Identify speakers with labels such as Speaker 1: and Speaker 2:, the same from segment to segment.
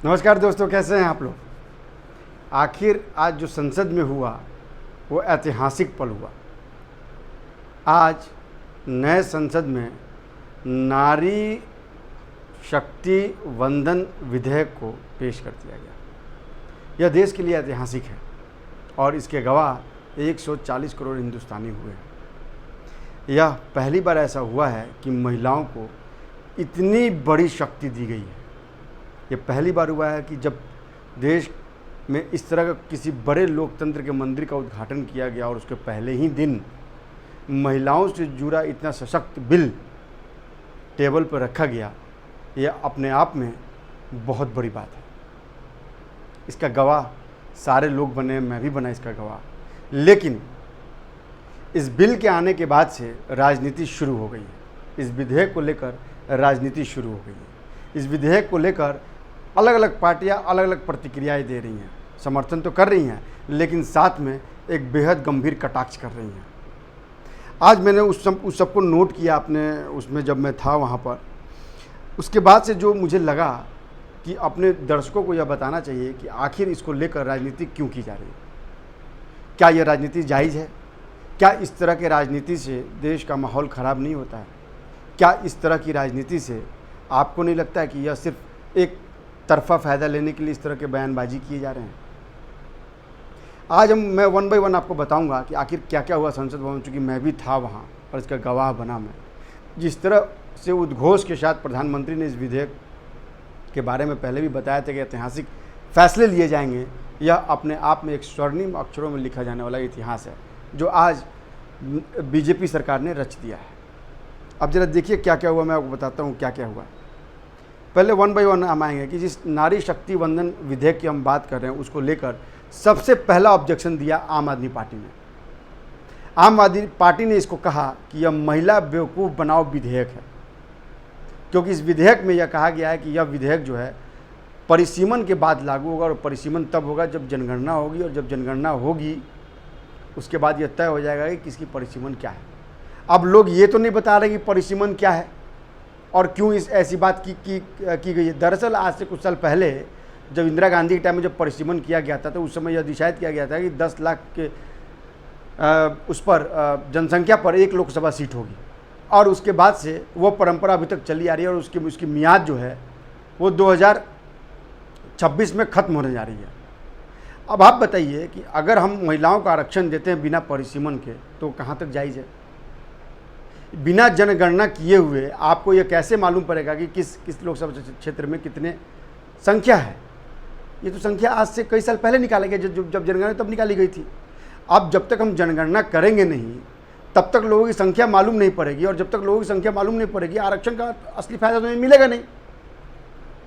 Speaker 1: नमस्कार दोस्तों, कैसे हैं आप लोग। आखिर आज जो संसद में हुआ वो ऐतिहासिक पल हुआ। आज नए संसद में नारी शक्ति वंदन विधेयक को पेश कर दिया गया। यह देश के लिए ऐतिहासिक है और इसके गवाह 140 करोड़ हिंदुस्तानी हुए हैं। यह पहली बार ऐसा हुआ है कि महिलाओं को इतनी बड़ी शक्ति दी गई है। ये पहली बार हुआ है कि जब देश में इस तरह का किसी बड़े लोकतंत्र के मंदिर का उद्घाटन किया गया और उसके पहले ही दिन महिलाओं से जुड़ा इतना सशक्त बिल टेबल पर रखा गया। यह अपने आप में बहुत बड़ी बात है। इसका गवाह सारे लोग बने, मैं भी बना इसका गवाह। लेकिन इस बिल के आने के बाद से राजनीति शुरू हो गई है। इस विधेयक को लेकर राजनीति शुरू हो गई है। इस विधेयक को लेकर अलग अलग पार्टियां अलग अलग प्रतिक्रियाएं दे रही हैं, समर्थन तो कर रही हैं, लेकिन साथ में एक बेहद गंभीर कटाक्ष कर रही हैं। आज मैंने उस सबको नोट किया अपने उसमें, जब मैं था वहाँ पर। उसके बाद से जो मुझे लगा कि अपने दर्शकों को यह बताना चाहिए कि आखिर इसको लेकर राजनीति क्यों की जा रही है। क्या यह राजनीति जायज़ है? क्या इस तरह के राजनीति से देश का माहौल ख़राब नहीं होता है? क्या इस तरह की राजनीति से आपको नहीं लगता है कि यह सिर्फ एक तरफा फ़ायदा लेने के लिए इस तरह के बयानबाजी किए जा रहे हैं? आज मैं वन बाय वन आपको बताऊंगा कि आखिर क्या क्या हुआ संसद भवन, चूँकि मैं भी था वहाँ और इसका गवाह बना मैं। जिस तरह से उद्घोष के साथ प्रधानमंत्री ने इस विधेयक के बारे में पहले भी बताया था कि ऐतिहासिक फैसले लिए जाएंगे, यह अपने आप में एक स्वर्णिम अक्षरों में लिखा जाने वाला इतिहास है जो आज बीजेपी सरकार ने रच दिया है। अब जरा देखिए क्या क्या हुआ, मैं आपको बताता हूँ क्या क्या हुआ। पहले वन बाय वन हम आएंगे कि जिस नारी शक्ति वंदन विधेयक की हम बात कर रहे हैं उसको लेकर सबसे पहला ऑब्जेक्शन दिया आम आदमी पार्टी ने। आम आदमी पार्टी ने इसको कहा कि यह महिला बेवकूफ़ बनाओ विधेयक है, क्योंकि इस विधेयक में यह कहा गया है कि यह विधेयक जो है परिसीमन के बाद लागू होगा और परिसीमन तब होगा जब जनगणना होगी, और जब जनगणना होगी उसके बाद यह तय हो जाएगा कि किसकी परिसीमन क्या है। अब लोग ये तो नहीं बता रहे कि परिसीमन क्या है और क्यों इस ऐसी बात की गई है। दरअसल आज से कुछ साल पहले जब इंदिरा गांधी के टाइम में जब परिसीमन किया गया था तो उस समय यह डिसाइड किया गया था कि 10 लाख के उस पर जनसंख्या पर 1 लोकसभा सीट होगी, और उसके बाद से वो परंपरा अभी तक चली आ रही है और उसकी मियाद जो है वो 2026 में ख़त्म होने जा रही है। अब आप बताइए कि अगर हम महिलाओं को आरक्षण देते हैं बिना परिसीमन के तो कहाँ तक जायज़ है? बिना जनगणना किए हुए आपको यह कैसे मालूम पड़ेगा कि किस लोकसभा क्षेत्र में कितने संख्या है? ये तो संख्या आज से कई साल पहले निकाला गया, जब जनगणना तब निकाली गई थी। अब जब तक हम जनगणना करेंगे नहीं तब तक लोगों की संख्या मालूम नहीं पड़ेगी, और जब तक लोगों की संख्या मालूम नहीं पड़ेगी आरक्षण का असली फायदा तो मिलेगा नहीं।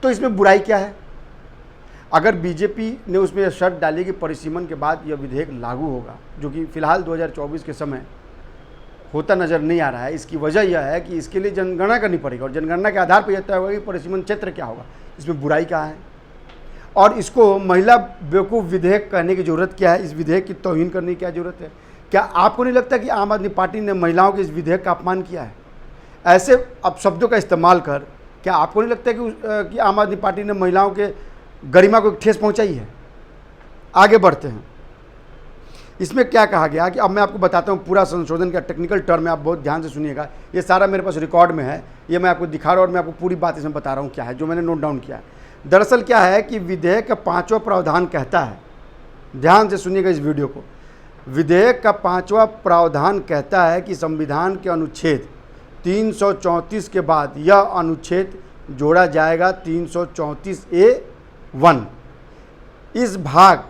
Speaker 1: तो इसमें बुराई क्या है? अगर बीजेपी ने उसमें शर्त डाली कि परिसीमन के बाद यह विधेयक लागू होगा, जो कि फिलहाल 2024 के समय होता नज़र नहीं आ रहा है, इसकी वजह यह है कि इसके लिए जनगणना करनी पड़ेगी और जनगणना के आधार पर यह तय होगा कि परिसीमन क्षेत्र क्या होगा। इसमें बुराई क्या है? और इसको महिला बेवकूफ़ विधेयक कहने की ज़रूरत क्या है? इस विधेयक की तौहीन करने की क्या ज़रूरत है? क्या आपको नहीं लगता कि आम आदमी पार्टी ने महिलाओं के इस विधेयक का अपमान किया है? ऐसे अब शब्दों का इस्तेमाल कर क्या आपको नहीं लगता कि आम आदमी पार्टी ने महिलाओं के गरिमा को ठेस पहुंचाई है? आगे बढ़ते हैं। इसमें क्या कहा गया कि अब मैं आपको बताता हूं पूरा संशोधन का टेक्निकल टर्म है, आप बहुत ध्यान से सुनिएगा। ये सारा मेरे पास रिकॉर्ड में है, ये मैं आपको दिखा रहा हूं और मैं आपको पूरी बात इसमें बता रहा हूं क्या है जो मैंने नोट डाउन किया है। दरअसल क्या है कि विधेयक का 5वां प्रावधान कहता है, ध्यान से सुनिएगा इस वीडियो को। विधेयक का 5वां प्रावधान कहता है कि संविधान के अनुच्छेद 334 के बाद यह अनुच्छेद जोड़ा जाएगा 334A(1). इस भाग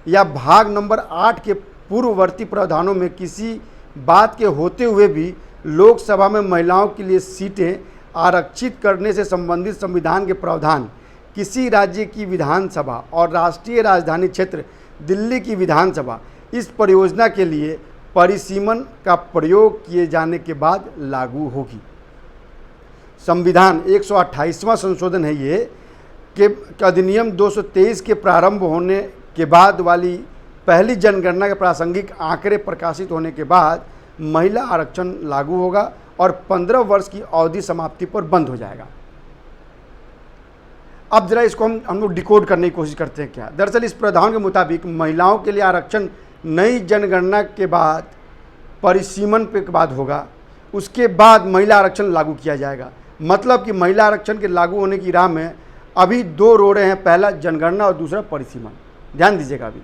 Speaker 1: या भाग नंबर 8 के पूर्ववर्ती प्रावधानों में किसी बात के होते हुए भी लोकसभा में महिलाओं के लिए सीटें आरक्षित करने से संबंधित संविधान के प्रावधान किसी राज्य की विधानसभा और राष्ट्रीय राजधानी क्षेत्र दिल्ली की विधानसभा इस परियोजना के लिए परिसीमन का प्रयोग किए जाने के बाद लागू होगी। संविधान 128वां संशोधन है ये कि अधिनियम 223 के प्रारंभ होने के बाद वाली पहली जनगणना के प्रासंगिक आंकड़े प्रकाशित होने के बाद महिला आरक्षण लागू होगा और 15 वर्ष की अवधि समाप्ति पर बंद हो जाएगा। अब जरा इसको हम लोग डिकोड करने की कोशिश करते हैं क्या। दरअसल इस प्रावधान के मुताबिक महिलाओं के लिए आरक्षण नई जनगणना के बाद परिसीमन के बाद होगा, उसके बाद महिला आरक्षण लागू किया जाएगा। मतलब कि महिला आरक्षण के लागू होने की राह में अभी 2 रोड़े हैं, पहला जनगणना और दूसरा परिसीमन। ध्यान दीजिएगा, अभी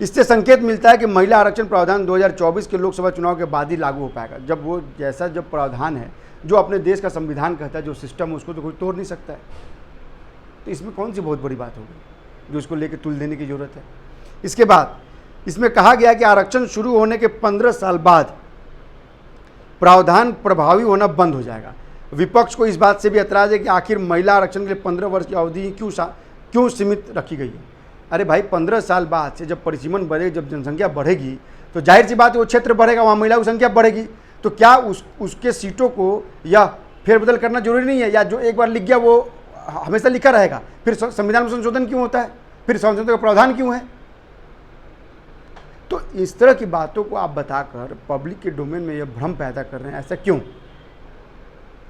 Speaker 1: इससे संकेत मिलता है कि महिला आरक्षण प्रावधान 2024 के लोकसभा चुनाव के बाद ही लागू हो पाएगा। जब प्रावधान है जो अपने देश का संविधान कहता है, जो सिस्टम उसको तो कोई तोड़ नहीं सकता है। तो इसमें कौन सी बहुत बड़ी बात होगी जो इसको लेकर तुल देने की जरूरत है। इसके बाद इसमें कहा गया कि आरक्षण शुरू होने के 15 साल बाद प्रावधान प्रभावी होना बंद हो जाएगा। विपक्ष को इस बात से भी एतराज है कि आखिर महिला आरक्षण के लिए 15 वर्ष की अवधि क्यों सीमित रखी गई है। अरे भाई, 15 साल बाद से जब परिसीमन बढ़ेगी, जब जनसंख्या बढ़ेगी तो जाहिर सी बात है वो क्षेत्र बढ़ेगा, वहाँ महिलाओं की संख्या बढ़ेगी। तो क्या उसके सीटों को या फेरबदल करना जरूरी नहीं है, या जो एक बार लिख गया वो हमेशा लिखा रहेगा? फिर संविधान में संशोधन क्यों होता है? फिर संशोधन का प्रावधान क्यों है? तो इस तरह की बातों को आप बताकर पब्लिक के डोमेन में यह भ्रम पैदा कर रहे हैं, ऐसा क्यों?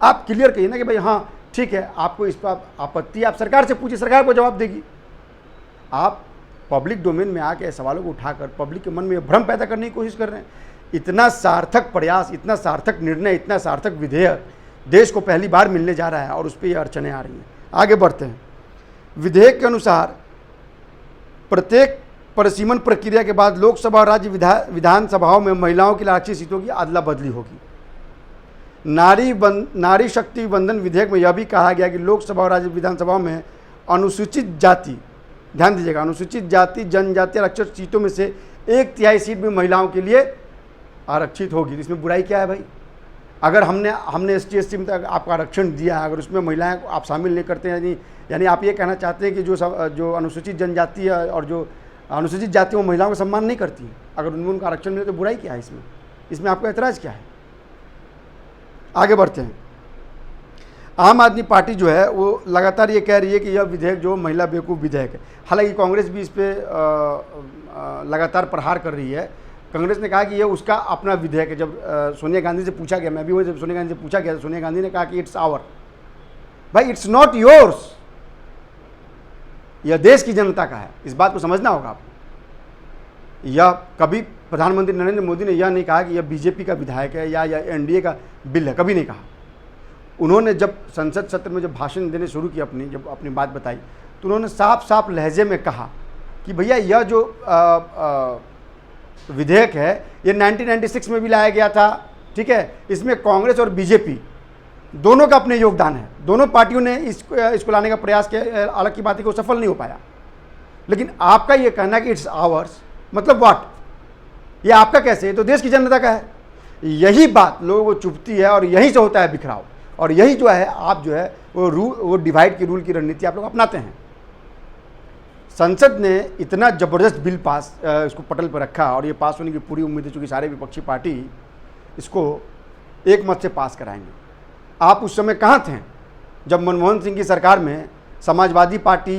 Speaker 1: आप क्लियर कहिए ना कि भाई हाँ ठीक है, आपको इस पर आपत्ति, आप सरकार से पूछिए, सरकार को जवाब देगी। आप पब्लिक डोमेन में आके सवालों को उठाकर पब्लिक के मन में भ्रम पैदा करने की कोशिश कर रहे हैं। इतना सार्थक प्रयास, इतना सार्थक निर्णय, इतना सार्थक विधेयक देश को पहली बार मिलने जा रहा है और उस पर यह अड़चनें आ रही हैं। आगे बढ़ते हैं। विधेयक के अनुसार प्रत्येक परिसीमन प्रक्रिया के बाद लोकसभा और राज्य विधानसभाओं में महिलाओं के लिए आरक्षित सीटों की अदला बदली होगी। नारी शक्ति वंदन विधेयक में यह भी कहा गया कि लोकसभा और राज्य विधानसभाओं में अनुसूचित जाति, ध्यान दीजिएगा, अनुसूचित जाति जनजाति आरक्षित सीटों में से 1/3 सीट भी महिलाओं के लिए आरक्षित होगी। इसमें बुराई क्या है भाई? अगर हमने ST/SC में आपको आरक्षण दिया, अगर उसमें महिलाएं आप शामिल नहीं करते हैं, यानी आप ये कहना चाहते हैं कि जो अनुसूचित जनजाति है और जो अनुसूचित जाति वो महिलाओं का सम्मान नहीं करती हैं, अगर उनको आरक्षण मिले तो बुराई क्या है इसमें आपका ऐतराज़ क्या है? आगे बढ़ते हैं। आम आदमी पार्टी जो है वो लगातार ये कह रही है कि यह विधेयक जो महिला बेवकूफ़ विधेयक है। हालांकि कांग्रेस भी इस पर लगातार प्रहार कर रही है। कांग्रेस ने कहा कि यह उसका अपना विधेयक है। जब सोनिया गांधी से पूछा गया, मैं भी वही, जब सोनिया गांधी से पूछा गया तो सोनिया गांधी ने कहा कि इट्स आवर। भाई, इट्स नॉट योर्स, यह देश की जनता का है, इस बात को समझना होगा आपको। यह कभी प्रधानमंत्री नरेंद्र मोदी ने यह नहीं कहा कि यह बीजेपी का विधायक है या NDA का बिल है, कभी नहीं कहा। उन्होंने जब संसद सत्र में जब भाषण देने शुरू किया, जब अपनी बात बताई, तो उन्होंने साफ साफ लहजे में कहा कि भैया यह जो विधेयक है ये 1996 में भी लाया गया था, ठीक है। इसमें कांग्रेस और बीजेपी दोनों का अपने योगदान है, दोनों पार्टियों ने इसको लाने का प्रयास किया। अलग की बात है कि वो सफल नहीं हो पाया, लेकिन आपका ये कहना कि इट्स आवर्स, मतलब व्हाट? ये आपका कैसे? ये तो देश की जनता का है। यही बात लोगों को चुभती है और यहीं से होता है बिखराव, और यही जो है आप जो है वो डिवाइड की रूल की रणनीति आप लोग अपनाते हैं। संसद ने इतना ज़बरदस्त बिल पास इसको पटल पर रखा और ये पास होने की पूरी उम्मीद है, चूँकि सारे विपक्षी पार्टी इसको एक मत से पास कराएंगे। आप उस समय कहाँ थे जब मनमोहन सिंह की सरकार में समाजवादी पार्टी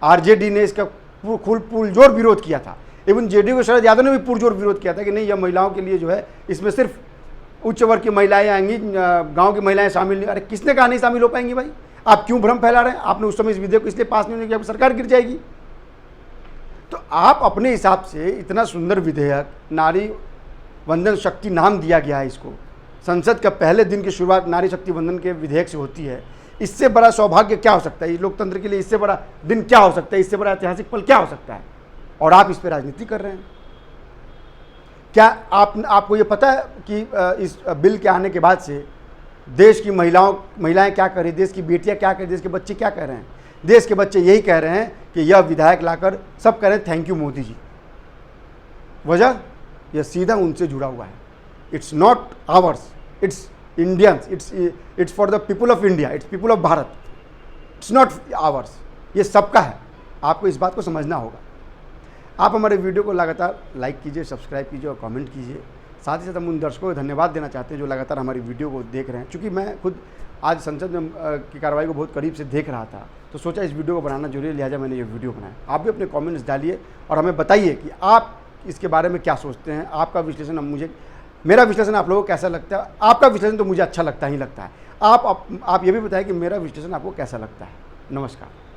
Speaker 1: RJD ने इसका पुरजोर विरोध किया था। इवन JDU के शरद यादव ने भी पुरजोर विरोध किया था कि नहीं, यह महिलाओं के लिए जो है इसमें सिर्फ उच्च वर्ग की महिलाएं आएंगी, गांव की महिलाएं शामिल नहीं। अरे किसने कहा नहीं शामिल हो पाएंगी भाई? आप क्यों भ्रम फैला रहे हैं? आपने उस समय इस विधेयक को इसलिए पास नहीं होने की सरकार गिर जाएगी। तो आप अपने हिसाब से इतना सुंदर विधेयक, नारी वंदन शक्ति नाम दिया गया है इसको, संसद का पहले दिन की शुरुआत नारी शक्ति वंदन के विधेयक से होती है। इससे बड़ा सौभाग्य क्या हो सकता है लोकतंत्र के लिए? इससे बड़ा दिन क्या हो सकता है? इससे बड़ा ऐतिहासिक पल क्या हो सकता है? और आप इस पर राजनीति कर रहे हैं। क्या आपको ये पता है कि इस बिल के आने के बाद से देश की महिलाएं क्या कर रही, देश की बेटियां क्या कर रही, देश के बच्चे क्या कह रहे हैं? देश के बच्चे यही कह रहे हैं कि यह विधायक लाकर सब कह रहे हैं थैंक यू मोदी जी। वजह यह सीधा उनसे जुड़ा हुआ है। It's not hours, it's Indians, it's for the people of India, it's people of Bharat, it's not hours. ये सबका है, आपको इस बात को समझना होगा। आप हमारे वीडियो को लगातार लाइक कीजिए, सब्सक्राइब कीजिए और कमेंट कीजिए। साथ ही साथ हम उन दर्शकों को धन्यवाद देना चाहते हैं जो लगातार हमारी वीडियो को देख रहे हैं। क्योंकि मैं खुद आज संसद में की कार्रवाई को बहुत करीब से देख रहा था, तो सोचा इस वीडियो को बनाना जरूरी है, लिहाजा मैंने ये वीडियो बनाया। आप भी अपने कमेंट्स डालिए और हमें बताइए कि आप इसके बारे में क्या सोचते हैं। आपका विश्लेषण मेरा विश्लेषण आप लोगों को कैसा लगता है? आपका विश्लेषण तो मुझे अच्छा लगता ही लगता है। आप ये भी बताएं कि मेरा विश्लेषण आपको कैसा लगता है। नमस्कार।